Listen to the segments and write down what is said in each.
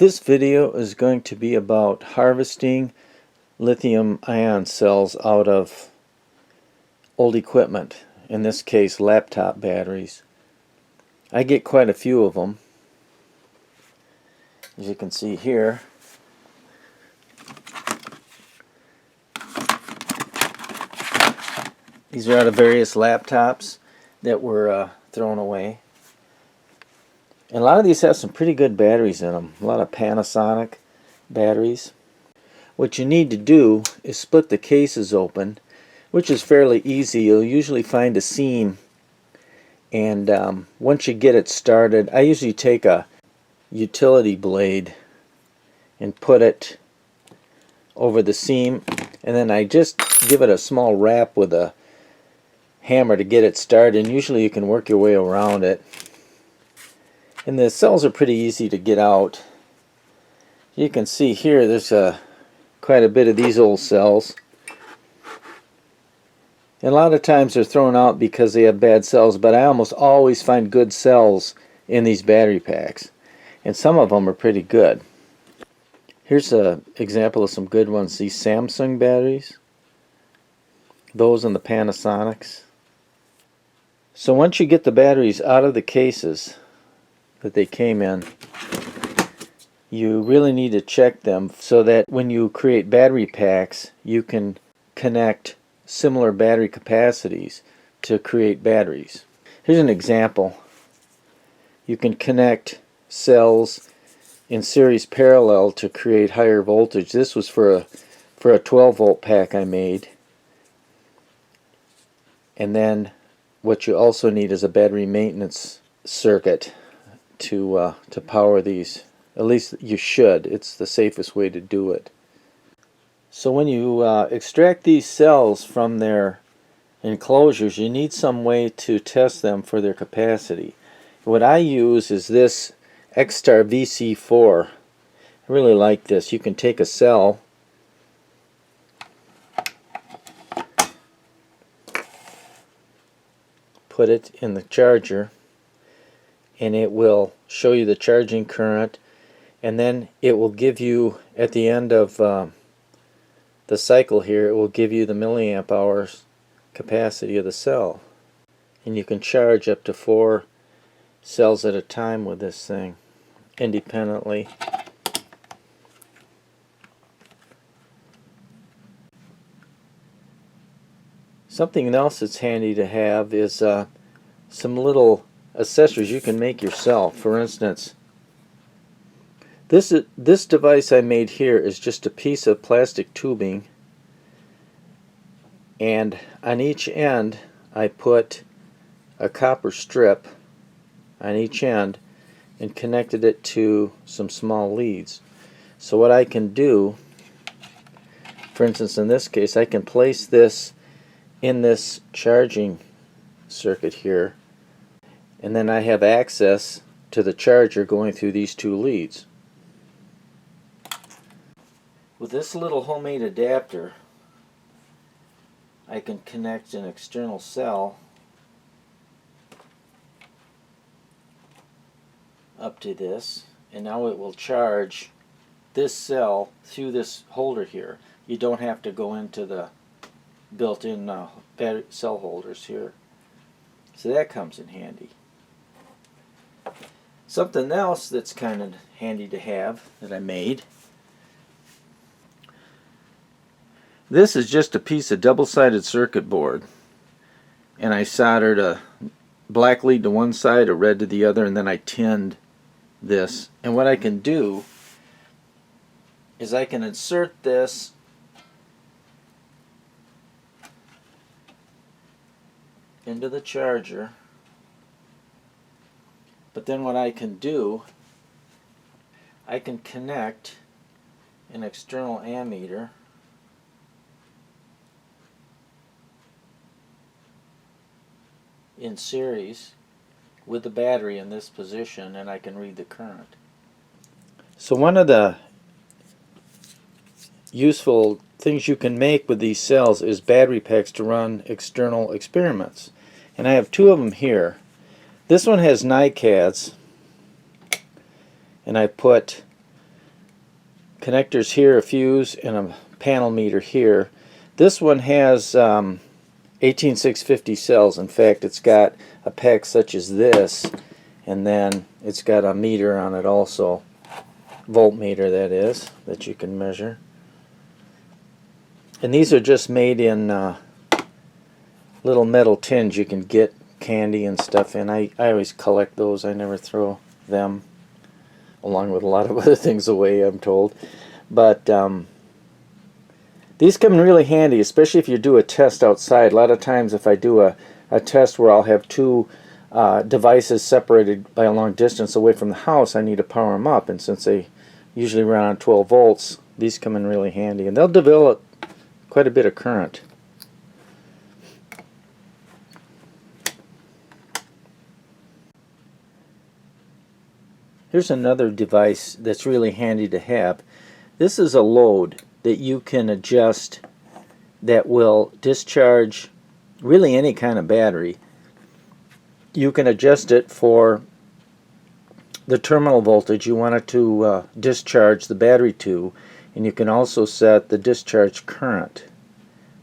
This video is going to be about harvesting lithium ion cells out of old equipment, in this case laptop batteries. I get quite a few of them, as you can see here. These are out of various laptops that were thrown away. And a lot of these have some pretty good batteries in them. A lot of Panasonic batteries. What you need to do is split the cases open, which is fairly easy. You'll usually find a seam, and once you get it started, I usually take a utility blade and put it over the seam, and then I just give it a small rap with a hammer to get it started, and usually you can work your way around it. And the cells are pretty easy to get out. You can see here there's quite a bit of these old cells. And a lot of times they're thrown out because they have bad cells, but I almost always find good cells in these battery packs. And some of them are pretty good. Here's an example of some good ones. These Samsung batteries. Those and the Panasonics. So once you get the batteries out of the cases that they came in, you really need to check them so that when you create battery packs, you can connect similar battery capacities to create batteries. Here's an example. You can connect cells in series parallel to create higher voltage. This was for a 12 volt pack I made. And then what you also need is a battery maintenance circuit to power these. At least you should. It's the safest way to do it. So when you extract these cells from their enclosures, you need some way to test them for their capacity. What I use is this X-Star VC4. I really like this. You can take a cell, put it in the charger, and it will show you the charging current, and then it will give you, at the end of the cycle here, it will give you the milliamp hours capacity of the cell. And you can charge up to 4 cells at a time with this thing independently. Something else that's handy to have is some little accessories you can make yourself. For instance, this device I made here is just a piece of plastic tubing, and on each end I put a copper strip on each end and connected it to some small leads. So what I can do, for instance in this case, I can place this in this charging circuit here, and then I have access to the charger going through these 2 leads. With this little homemade adapter, I can connect an external cell up to this, and now it will charge this cell through this holder here. You don't have to go into the built-in battery cell holders here. So that comes in handy. Something else that's kind of handy to have that I made. This is just a piece of double-sided circuit board, and I soldered a black lead to one side, a red to the other, and then I tinned this. And what I can do is I can insert this into the charger, but then what I can do, I can connect an external ammeter in series with the battery in this position, and I can read the current. So one of the useful things you can make with these cells is battery packs to run external experiments. And I have 2 of them here. This one has NiCads, and I put connectors here, a fuse, and a panel meter here. This one has 18650 cells. In fact, it's got a pack such as this, and then it's got a meter on it also, voltmeter that is, that you can measure. And these are just made in little metal tins you can get candy and stuff in. I always collect those. I never throw them, along with a lot of other things away, I'm told. But these come in really handy, especially if you do a test outside. A lot of times if I do a test where I'll have two devices separated by a long distance away from the house, I need to power them up. And since they usually run on 12 volts, these come in really handy. And they'll develop quite a bit of current. Here's another device that's really handy to have. This is a load that you can adjust that will discharge really any kind of battery. You can adjust it for the terminal voltage you want it to discharge the battery to, and you can also set the discharge current,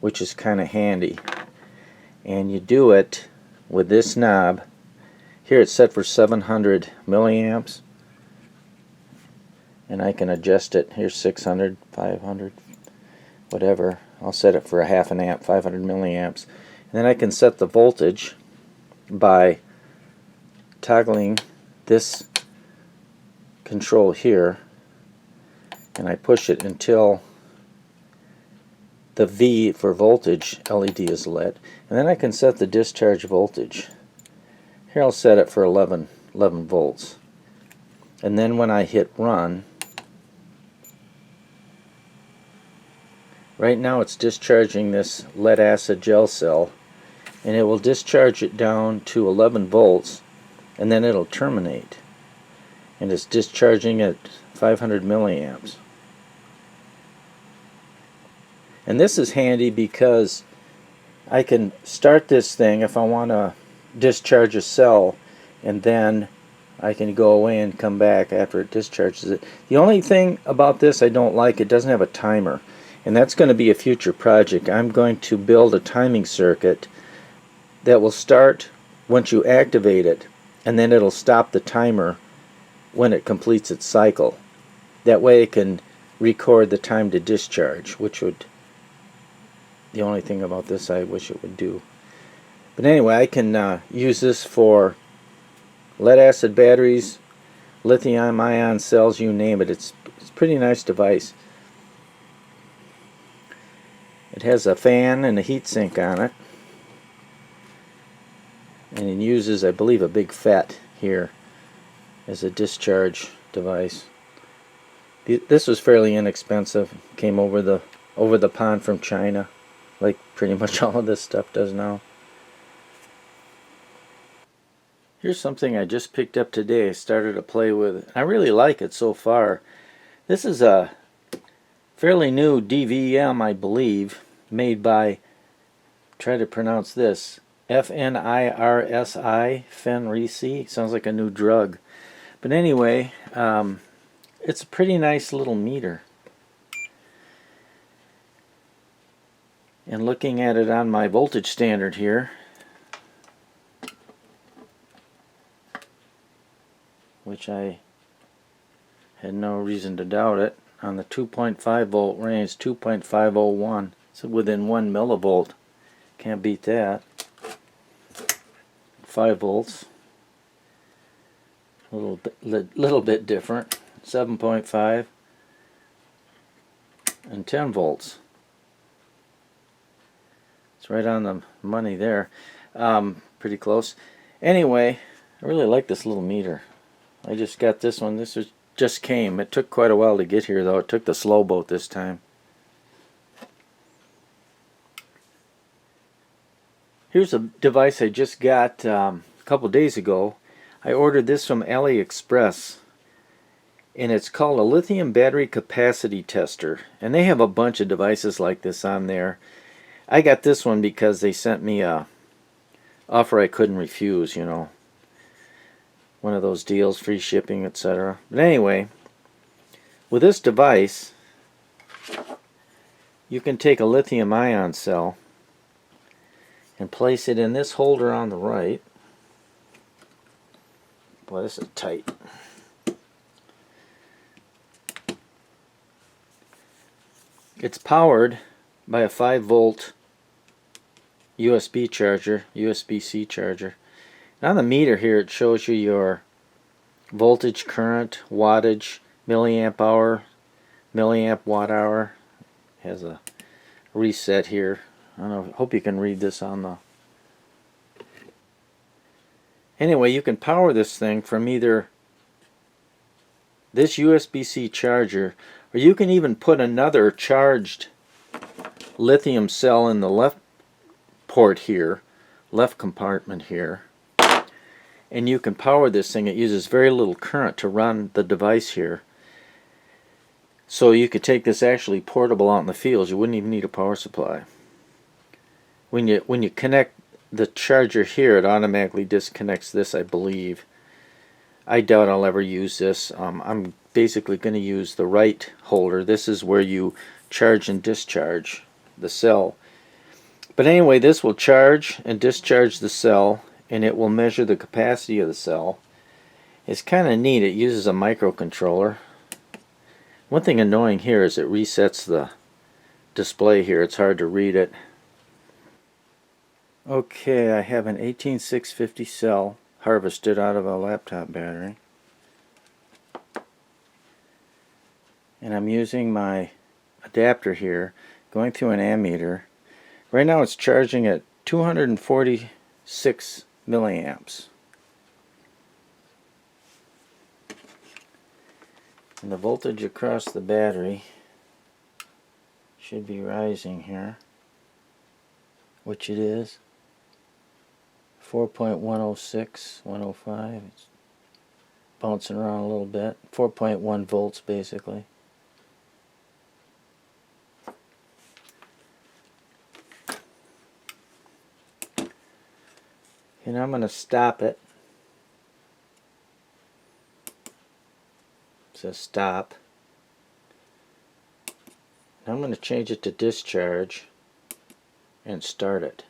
which is kind of handy. And you do it with this knob. Here it's set for 700 milliamps. And I can adjust it. Here's 600, 500, whatever. I'll set it for a half an amp, 500 milliamps. And then I can set the voltage by toggling this control here, and I push it until the V for voltage LED is lit. And then I can set the discharge voltage. Here I'll set it for 11 volts. And then when I hit run, right now it's discharging this lead acid gel cell, and it will discharge it down to 11 volts, and then it'll terminate. And it's discharging at 500 milliamps. And this is handy because I can start this thing if I want to discharge a cell, and then I can go away and come back after it discharges it. The only thing about this I don't like, it doesn't have a timer. And that's going to be a future project. I'm going to build a timing circuit that will start once you activate it, and then it'll stop the timer when it completes its cycle. That way it can record the time to discharge, which would, the only thing about this I wish it would do. But anyway, I can use this for lead acid batteries, lithium ion cells, you name it. It's a pretty nice device. It has a fan and a heat sink on it, and it uses, I believe, a big FET here as a discharge device. This was fairly inexpensive. Came over the pond from China, like pretty much all of this stuff does now. Here's something I just picked up today. I started to play with. I really like it so far. This is a fairly new DVM, I believe, made by, try to pronounce this, FNIRSI, Fenrisi. Sounds like a new drug. But anyway, it's a pretty nice little meter. And looking at it on my voltage standard here, which I had no reason to doubt it, on the 2.5 volt range, 2.501, so within 1 millivolt. Can't beat that. 5 volts, a little bit different, 7.5, and 10 volts. It's right on the money there. Pretty close. Anyway, I really like this little meter. I just got this one. This just came. It took quite a while to get here, though. It took the slow boat this time. Here's a device I just got a couple days ago. I ordered this from AliExpress, and it's called a lithium battery capacity tester. And they have a bunch of devices like this on there. I got this one because they sent me a offer I couldn't refuse, you know. One of those deals, free shipping, etc. But anyway, With this device, you can take a lithium ion cell and place it in this holder on the right. Boy, this is tight. It's powered by a 5-volt USB charger, USB-C charger. And on the meter here, it shows you your voltage, current, wattage, milliamp hour, milliamp watt hour. It has a reset here. I don't know, hope you can read this on the... Anyway, you can power this thing from either this USB-C charger, or you can even put another charged lithium cell in the left port here, left compartment here, and you can power this thing. It uses very little current to run the device here. So you could take this actually portable out in the fields. You wouldn't even need a power supply. When you connect the charger here, it automatically disconnects this, I believe. I doubt I'll ever use this. I'm basically going to use the right holder. This is where you charge and discharge the cell. But anyway, this will charge and discharge the cell, and it will measure the capacity of the cell. It's kind of neat. It uses a microcontroller. One thing annoying here is it resets the display here. It's hard to read it. Okay, I have an 18650 cell harvested out of a laptop battery. And I'm using my adapter here, going through an ammeter. Right now it's charging at 246 milliamps. And the voltage across the battery should be rising here, which it is. 4.106, 105. It's bouncing around a little bit. 4.1 volts basically. And I'm going to stop it. It says stop. Now I'm going to change it to discharge and start it.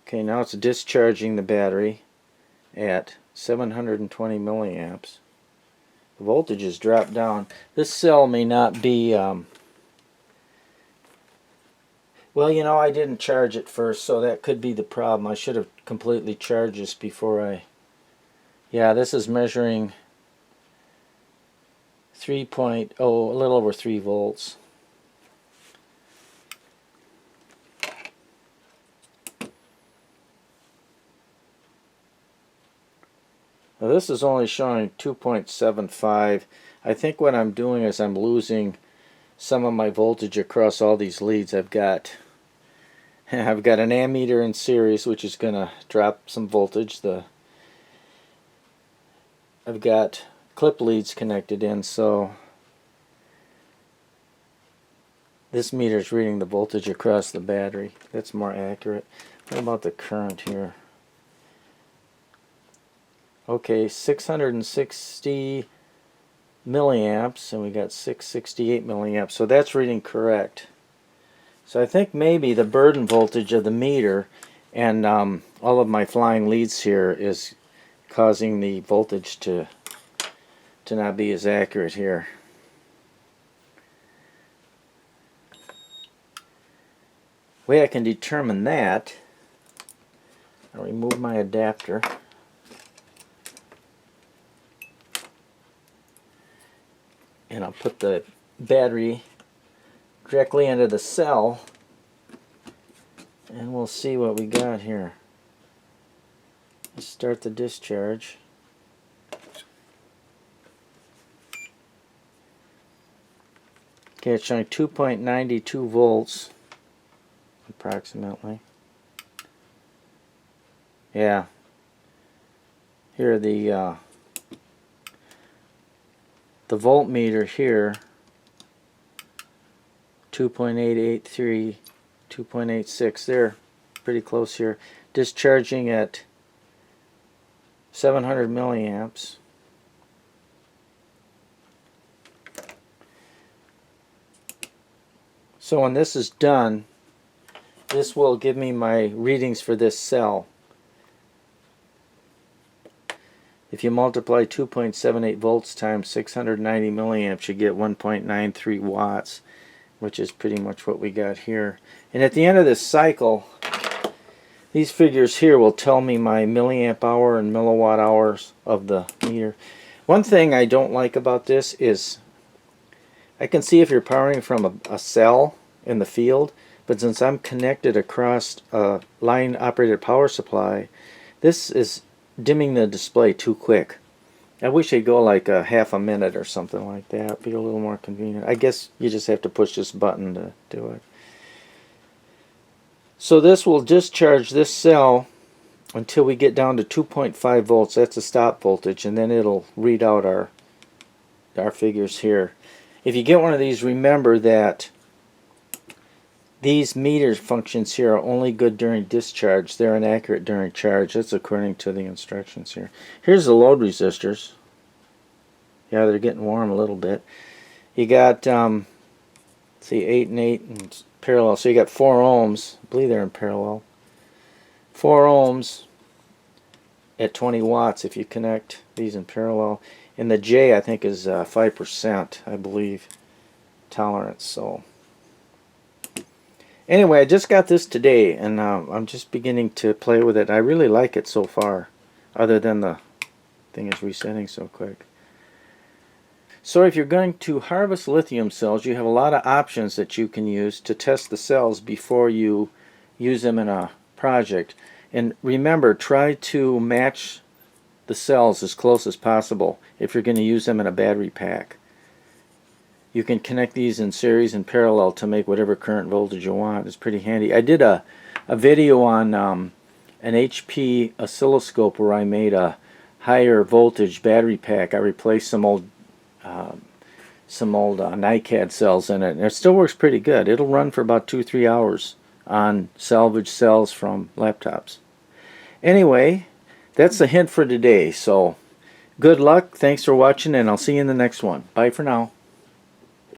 Okay, now it's discharging the battery at 720 milliamps. The voltage has dropped down. This cell may not be well, you know, I didn't charge it first, so that could be the problem. I should have completely charged this before I... Yeah, this is measuring 3.0, a little over 3 volts. Now this is only showing 2.75. I think what I'm doing is I'm losing some of my voltage across all these leads. I've got an ammeter in series, which is going to drop some voltage. I've got clip leads connected in, so this meter is reading the voltage across the battery. That's more accurate. What about the current here? Okay, 660 milliamps, and we got 668 milliamps, so that's reading correct. So I think maybe the burden voltage of the meter and all of my flying leads here is causing the voltage to not be as accurate here. Way I can determine that, I'll remove my adapter. And I'll put the battery directly into the cell, and we'll see what we got here. Let's start the discharge. Okay, it's showing 2.92 volts approximately. Yeah. Here are the voltmeter here, 2.883, 2.86, they're pretty close here. Discharging at 700 milliamps. So when this is done, this will give me my readings for this cell. If you multiply 2.78 volts times 690 milliamps, you get 1.93 watts, which is pretty much what we got here. And at the end of this cycle, these figures here will tell me my milliamp hour and milliwatt hours of the meter. One thing I don't like about this is I can see if you're powering from a cell in the field, but since I'm connected across a line operated power supply, this is dimming the display too quick. I wish they'd go like a half a minute or something like that. Be a little more convenient. I guess you just have to push this button to do it. So this will discharge this cell until we get down to 2.5 volts. That's the stop voltage, and then it'll read out our figures here. If you get one of these, remember that these meter functions here are only good during discharge. They're inaccurate during charge. That's according to the instructions here. Here's the load resistors. Yeah, they're getting warm a little bit. You got, see, 8 and 8 and parallel. So you got 4 ohms. I believe they're in parallel. 4 ohms at 20 watts if you connect these in parallel. And the J, I think, is 5%, I believe, tolerance. So anyway, I just got this today, and I'm just beginning to play with it. I really like it so far, other than the thing is resetting so quick. So if you're going to harvest lithium cells, you have a lot of options that you can use to test the cells before you use them in a project. And remember, try to match the cells as close as possible if you're going to use them in a battery pack. You can connect these in series and parallel to make whatever current voltage you want. It's pretty handy. I did a video on an HP oscilloscope where I made a higher voltage battery pack. I replaced some old NiCad cells in it, and it still works pretty good. It'll run for about 2-3 hours on salvaged cells from laptops. Anyway, that's the hint for today. So good luck, thanks for watching, and I'll see you in the next one. Bye for now.